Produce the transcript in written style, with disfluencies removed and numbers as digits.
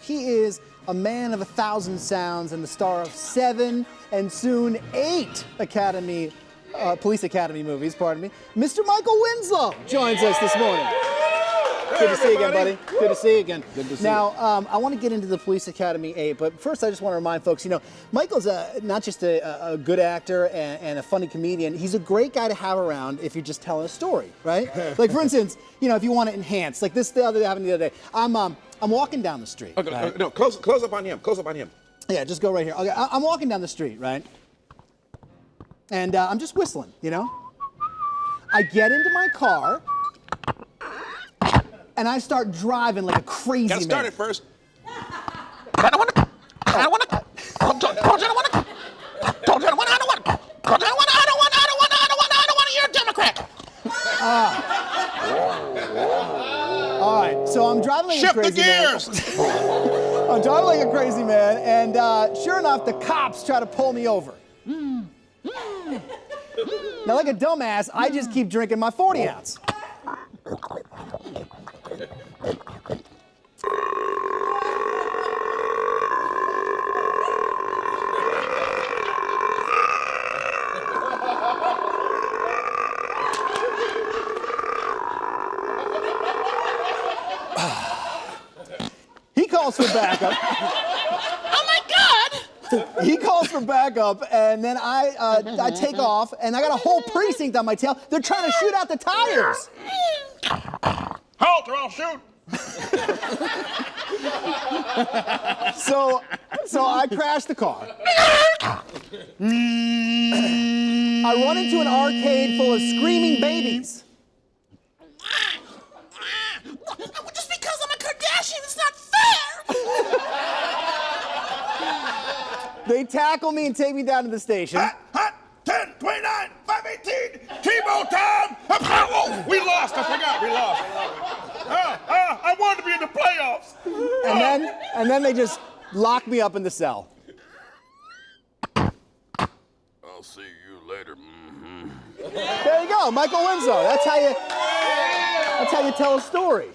He is a man of 1,000 sounds and the star of 7 and soon 8 Police Academy movies, pardon me. Mr. Michael Winslow joins us this morning. Good to see you again, buddy. Good to see you again. Good to see you. I want to get into the Police Academy 8, but first I just want to remind folks, Michael's not just a good actor and a funny comedian, he's a great guy to have around if you're just telling a story, right? Like, for instance, if you want to enhance, like this happened the other day. I'm walking down the street. Okay, right? no, close up on him. Close up on him. Yeah, just go right here. Okay, I'm walking down the street, right? And I'm just whistling, I get into my car, and I start driving like a crazy man. Gotta start it first. I don't want to you're a Democrat. All right, so I'm driving like Shift a crazy the gears. man. I'm driving like a crazy man, and sure enough, the cops try to pull me over. Now, like a dumbass, I just keep drinking my 40 ounce. He calls for backup. Oh my God! He calls for backup, and then I take off, and I got a whole precinct on my tail. They're trying to shoot out the tires. Halt or I'll shoot. So I crash the car. I run into an arcade full of screaming babies. Just because I'm a Kardashian, it's not fair! They tackle me and take me down to the station. Hot, 10, 29, 518, T-Bone time! Oh, we lost, I forgot, we lost. I wanted to be in the playoffs. And then they just lock me up in the cell. I'll see you later. There you go, Michael Winslow. That's how you tell a story.